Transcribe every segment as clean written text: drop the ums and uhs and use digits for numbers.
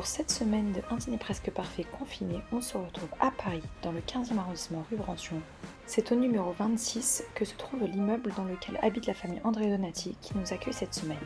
Pour cette semaine de Un dîner presque parfait confiné, on se retrouve à Paris, dans le 15e arrondissement rue Brancion. C'est au numéro 26 que se trouve l'immeuble dans lequel habite la famille André Donati qui nous accueille cette semaine.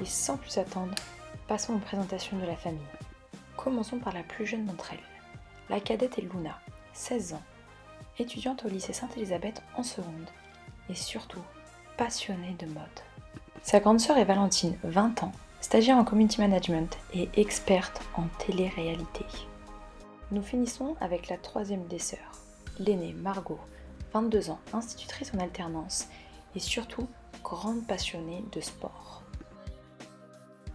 Et sans plus attendre, passons aux présentations de la famille. Commençons par la plus jeune d'entre elles. La cadette est Luna, 16 ans, étudiante au lycée Sainte-Élisabeth en seconde, et surtout passionnée de mode. Sa grande sœur est Valentine, 20 ans, stagiaire en community management et experte en télé-réalité. Nous finissons avec la troisième des sœurs, l'aînée Margot, 22 ans, institutrice en alternance et surtout grande passionnée de sport.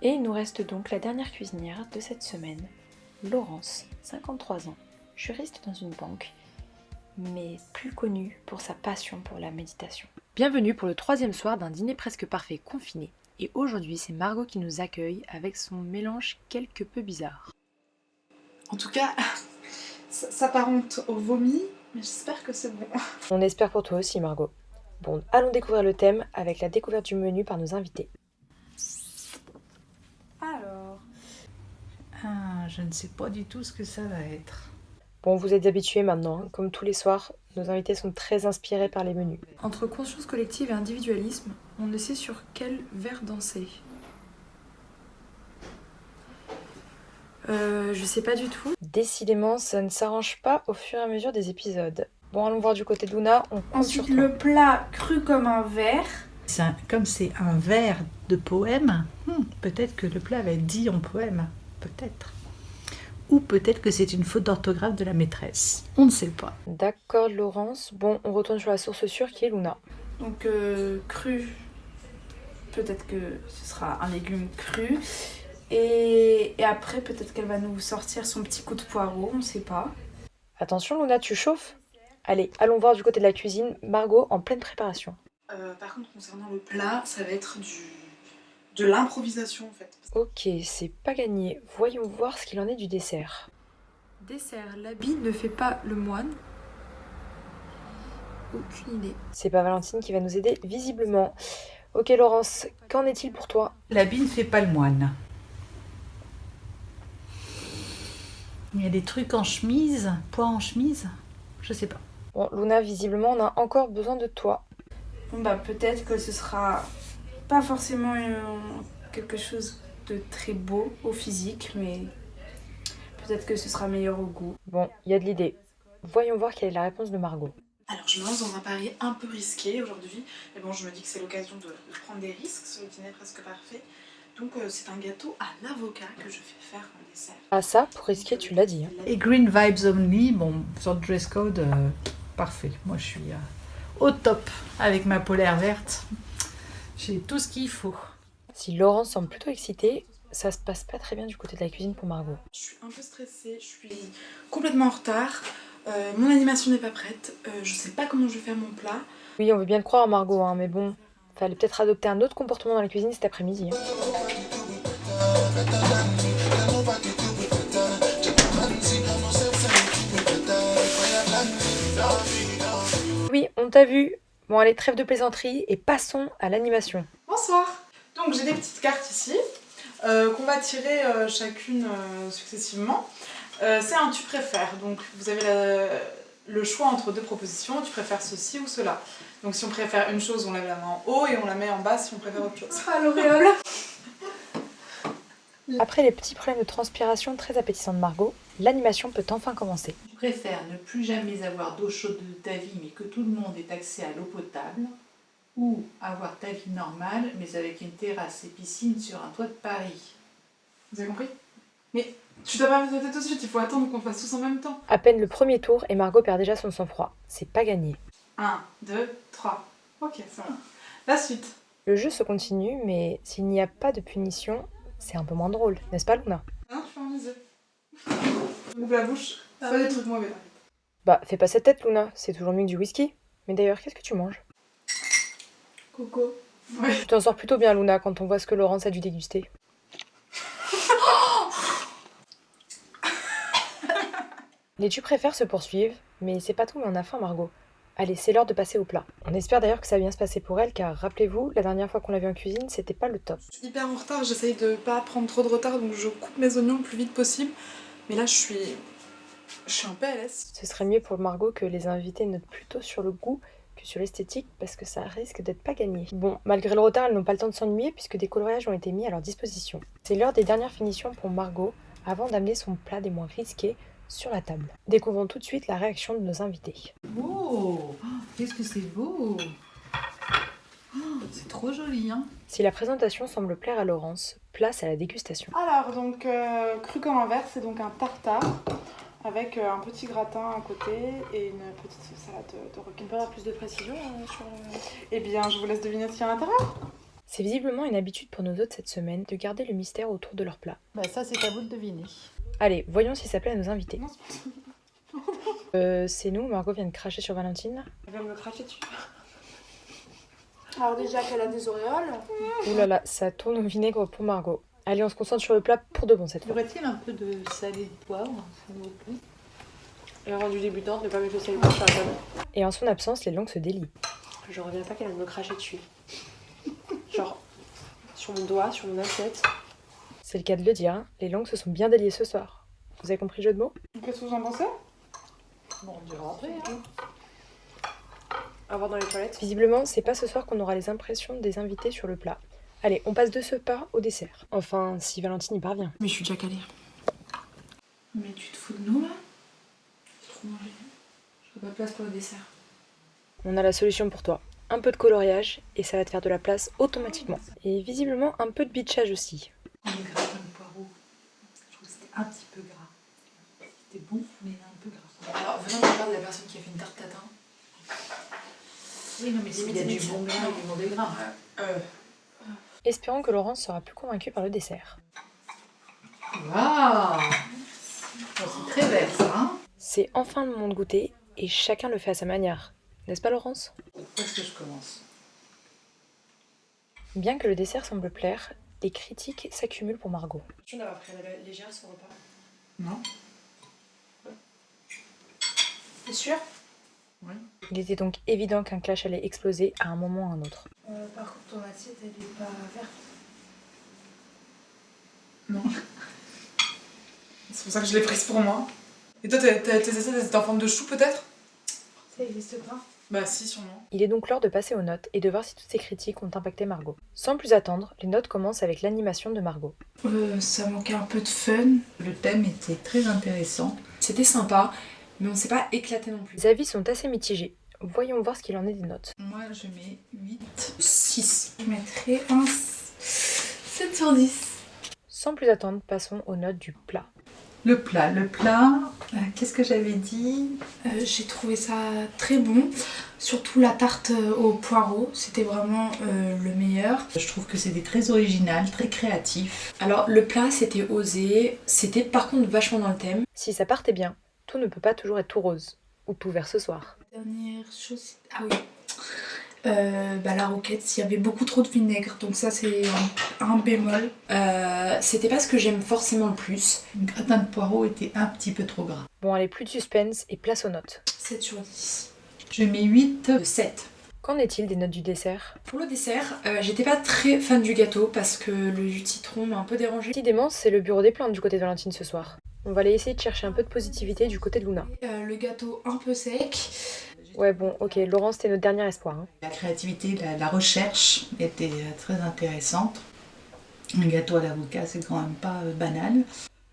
Et il nous reste donc la dernière cuisinière de cette semaine, Laurence, 53 ans, juriste dans une banque, mais plus connue pour sa passion pour la méditation. Bienvenue pour le troisième soir d'un dîner presque parfait confiné. Et aujourd'hui, c'est Margot qui nous accueille avec son mélange quelque peu bizarre. En tout cas, ça s'apparente au vomi, mais j'espère que c'est bon. On espère pour toi aussi, Margot. Bon, allons découvrir le thème avec la découverte du menu par nos invités. Alors, je ne sais pas du tout ce que ça va être. Bon, vous êtes habitués maintenant, hein. Comme tous les soirs, nos invités sont très inspirés par les menus. entre conscience collective et individualisme, on ne sait sur quel verre danser. Je sais pas du tout. Décidément, ça ne s'arrange pas au fur et à mesure des épisodes. Bon, allons voir du côté de Luna, on compte sur Ensuite, toi. le plat cru comme un verre. Comme c'est un vers de poème, peut-être que le plat va être dit en poème. Peut-être. Ou peut-être que c'est une faute d'orthographe de la maîtresse. On ne sait pas. D'accord, Laurence. Bon, on retourne sur la source sûre qui est Luna. Donc cru, peut-être que ce sera un légume cru. Et après, peut-être qu'elle va nous sortir son petit coup de poireau, on sait pas. Attention, Luna, tu chauffes? Allez, allons voir du côté de la cuisine. Margot, en pleine préparation. par contre, concernant le plat, ça va être de l'improvisation en fait. Ok, c'est pas gagné. Voyons voir ce qu'il en est du dessert. Dessert, l'habit ne fait pas le moine. Aucune idée. C'est pas Valentine qui va nous aider, visiblement. Ok, Laurence, qu'en est-il pour toi? L'habit ne fait pas le moine. Il y a des trucs en chemise, pois en chemise, je sais pas. Bon, Luna, visiblement, on a encore besoin de toi. Bon bah peut-être que ce sera pas forcément quelque chose de très beau au physique, mais peut-être que ce sera meilleur au goût. Bon, il y a de l'idée. Voyons voir quelle est la réponse de Margot. Alors, je me lance dans un pari un peu risqué aujourd'hui, mais bon, je me dis que c'est l'occasion de prendre des risques sur le dîner presque parfait. Donc, c'est un gâteau à l'avocat que je fais faire en dessert. Ah ça, pour risquer, tu l'as dit. Hein. Et Green Vibes Only, bon, sur le dress code, parfait. Moi, je suis au top avec ma polaire verte. J'ai tout ce qu'il faut. Si Laurence semble plutôt excitée, ça se passe pas très bien du côté de la cuisine pour Margot. Je suis un peu stressée, je suis complètement en retard. Mon animation n'est pas prête, je sais pas comment je vais faire mon plat. Oui, on veut bien te croire, Margot, hein, mais bon, fallait peut-être adopter un autre comportement dans la cuisine cet après-midi. Hein. Oui, on t'a vu. Bon, allez, trêve de plaisanterie et passons à l'animation. Bonsoir. Donc j'ai des petites cartes ici qu'on va tirer chacune successivement. C'est un tu préfères, donc vous avez le choix entre deux propositions, tu préfères ceci ou cela. Donc si on préfère une chose, on lève la main en haut et on la met en bas si on préfère autre chose. Ah l'auréole. Après les petits problèmes de transpiration très appétissants de Margot, l'animation peut enfin commencer. Tu préfères ne plus jamais avoir d'eau chaude de ta vie, mais que tout le monde ait accès à l'eau potable, ou avoir ta vie normale, mais avec une terrasse et piscine sur un toit de Paris. Vous avez compris? Mais tu dois pas me noter tout de suite, il faut attendre qu'on fasse tous en même temps. À peine le premier tour et Margot perd déjà son sang-froid. C'est pas gagné. 1, 2, 3. Ok, ça va. La suite. Le jeu se continue, mais s'il n'y a pas de punition, c'est un peu moins drôle, n'est-ce pas Luna? Non, je fais un musée. Ouvre la bouche, pas des trucs mauvais. Bah, fais pas cette tête Luna, c'est toujours mieux que du whisky. Mais d'ailleurs, qu'est-ce que tu manges? Coco. Ouais. Tu t'en sors plutôt bien Luna quand on voit ce que Laurence a dû déguster. Les tu préfères se poursuivent, mais c'est pas tout, mais on a faim Margot. Allez, c'est l'heure de passer au plat. On espère d'ailleurs que ça va bien se passer pour elle, car rappelez-vous, la dernière fois qu'on l'a vue en cuisine, c'était pas le top. Je suis hyper en retard, j'essaye de pas prendre trop de retard, donc je coupe mes oignons le plus vite possible. Mais là, je suis en PLS. Ce serait mieux pour Margot que les invités notent plutôt sur le goût que sur l'esthétique, parce que ça risque d'être pas gagné. Bon, malgré le retard, elles n'ont pas le temps de s'ennuyer, puisque des coloriages ont été mis à leur disposition. C'est l'heure des dernières finitions pour Margot, avant d'amener son plat des moins risqués sur la table. Découvrons tout de suite la réaction de nos invités. Oh, qu'est-ce que c'est beau! Oh, c'est trop joli, hein? Si la présentation semble plaire à Laurence, place à la dégustation. Alors, donc, cru comme un verre, c'est donc un tartare avec un petit gratin à côté et une petite salade de On peut avoir plus de précision sur... Eh bien, je vous laisse deviner ce qu'il y a à l'intérieur. C'est visiblement une habitude pour nos hôtes cette semaine de garder le mystère autour de leur plat. Bah ça, c'est à vous de deviner. Allez, voyons si ça plaît à nos invités. Non, c'est C'est nous, Margot vient de cracher sur Valentine. Elle vient de me cracher dessus. Alors déjà qu'elle a des auréoles. Ouh là là, ça tourne au vinaigre pour Margot. Allez, on se concentre sur le plat pour de bon cette Y fois. aurait-il un peu de salé de poivre, s'il vous plaît? Elle est rendue débutante, ne pas mettre le sel sur la table. Et en son absence, les langues se délient. Je reviens pas qu'elle a me cracher dessus. Genre, sur mon doigt, sur mon assiette. C'est le cas de le dire, hein, les langues se sont bien déliées ce soir. Vous avez compris le jeu de mots? Qu'est-ce que vous en pensez? Bon, on dira après, hein. À voir dans les toilettes. Visiblement, c'est pas ce soir qu'on aura les impressions des invités sur le plat. Allez, on passe de ce pas au dessert. Enfin, si Valentine y parvient. Mais je suis déjà calée. Mais tu te fous de nous là? C'est trop mangé. Je pas de place pour le dessert. On a la solution pour toi. Un peu de coloriage et ça va te faire de la place automatiquement. Et visiblement un peu de bitchage aussi. On est gras comme le poireau. Je trouve que c'était un petit peu gras. C'était bon, mais un peu gras. Alors venons de parler de la personne qui a fait une tarte tatin. Oui, non, mais s'il y a du bon gras et du mauvais gras. Espérons que Laurence sera plus convaincue par le dessert. Waouh! C'est très vert, ça, hein? C'est enfin le moment de goûter et chacun le fait à sa manière. N'est-ce pas Laurence? Où est-ce que je commence? Bien que le dessert semble plaire, les critiques s'accumulent pour Margot. Tu d'avoir pris la légère ce repas. Non? T'es sûre? Il était donc évident qu'un clash allait exploser à un moment ou à un autre. Par contre ton assiette elle est pas verte. Non. C'est pour ça que je l'ai prise pour moi. Et toi, tes assiettes, elles étaient en forme de chou peut-être? Ça existe pas? Bah si, sûrement. Il est donc l'heure de passer aux notes et de voir si toutes ces critiques ont impacté Margot. Sans plus attendre, les notes commencent avec l'animation de Margot. Ça manquait un peu de fun. Le thème était très intéressant. C'était sympa, mais on s'est pas éclaté non plus. Les avis sont assez mitigés. Voyons voir ce qu'il en est des notes. Moi, je mets 8. 6. Je mettrais un 7 sur 10. Sans plus attendre, passons aux notes du plat. Le plat, qu'est-ce que j'avais dit? J'ai trouvé ça très bon. Surtout la tarte au poireau, c'était vraiment le meilleur. Je trouve que c'était très original, très créatif. Alors le plat c'était osé, c'était par contre vachement dans le thème. Si ça partait bien, tout ne peut pas toujours être tout rose. Ou tout vert ce soir. Dernière chose, ah oui. La roquette, il y avait beaucoup trop de vinaigre, donc ça c'est un bémol. C'était pas ce que j'aime forcément le plus. Le gratin de poireau était un petit peu trop gras. Bon allez, plus de suspense et place aux notes. 7 sur 10. Je mets 8. 7. Qu'en est-il des notes du dessert? Pour le dessert, j'étais pas très fan du gâteau parce que le jus de citron m'a un peu dérangé. Petit démence, c'est le bureau des plaintes du côté de Valentine ce soir. On va aller essayer de chercher un peu de positivité du côté de Luna. Le gâteau un peu sec. Ouais bon, ok, Laurence, c'était notre dernier espoir. Hein. La créativité, la recherche était très intéressante. Un gâteau à l'avocat, c'est quand même pas banal.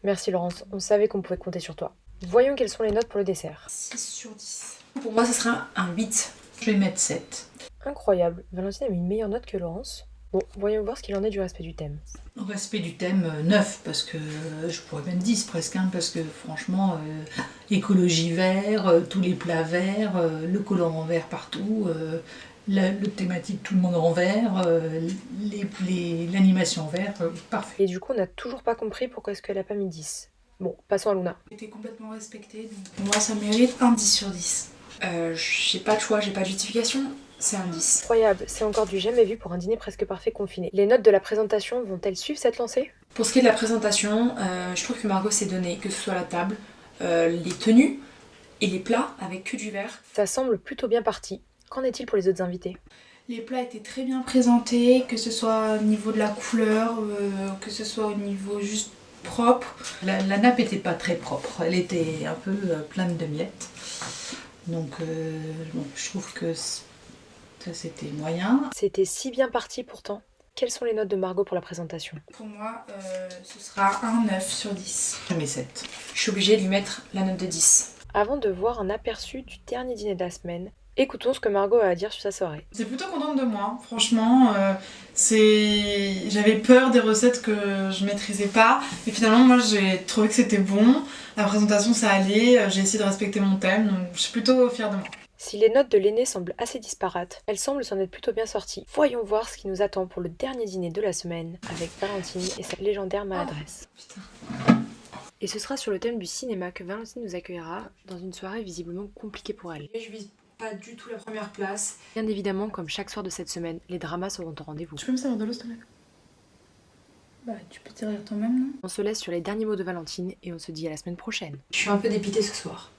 Merci Laurence, on savait qu'on pouvait compter sur toi. Voyons quelles sont les notes pour le dessert. 6 sur 10. Pour moi, ça sera un 8. Je vais mettre 7. Incroyable, Valentine a mis une meilleure note que Laurence. Bon, voyons voir ce qu'il en est du respect du thème. Au respect du thème, 9, parce que je pourrais mettre 10 presque, hein, parce que franchement, écologie vert, tous les plats verts, le colorant vert partout, le thématique tout le monde en vert, l'animation vert, parfait. Et du coup, on n'a toujours pas compris pourquoi est-ce qu'elle a pas mis 10. Bon, passons à Luna. J'étais complètement respectée, donc pour moi ça mérite un 10 sur 10. J'ai pas de choix, j'ai pas de justification, c'est un 10. Incroyable, c'est encore du jamais vu pour un dîner presque parfait confiné. Les notes de la présentation vont-elles suivre cette lancée? Pour ce qui est de la présentation, je trouve que Margot s'est donné, que ce soit la table, les tenues, Et les plats avec que du vert. Ça semble plutôt bien parti. Qu'en est-il pour les autres invités? Les plats étaient très bien présentés, que ce soit au niveau de la couleur, que ce soit au niveau juste propre. La nappe était pas très propre, elle était un peu pleine de miettes. Donc bon, je trouve que ça c'était moyen. C'était si bien parti pourtant. Quelles sont les notes de Margot pour la présentation? Pour moi, ce sera un 9 sur 10. Je mets 7. Je suis obligée de lui mettre la note de 10. Avant de voir un aperçu du dernier dîner de la semaine, écoutons ce que Margot a à dire sur sa soirée. J'étais plutôt contente de moi, franchement. J'avais peur des recettes que je maîtrisais pas, mais finalement moi j'ai trouvé que c'était bon. La présentation ça allait, j'ai essayé de respecter mon thème, donc je suis plutôt fière de moi. Si les notes de l'aîné semblent assez disparates, elles semblent s'en être plutôt bien sorties. Voyons voir ce qui nous attend pour le dernier dîner de la semaine avec Valentine et sa légendaire maladresse. Et ce sera sur le thème du cinéma que Valentine nous accueillera dans une soirée visiblement compliquée pour elle. Je vise pas du tout la première place. Bien évidemment, comme chaque soir de cette semaine, les dramas seront au rendez-vous. Tu peux me servir de l'eau s'il te plaît? Bah, tu peux t'y rire toi-même, non? On se laisse sur les derniers mots de Valentine et on se dit à la semaine prochaine. Je suis un peu dépitée ce soir.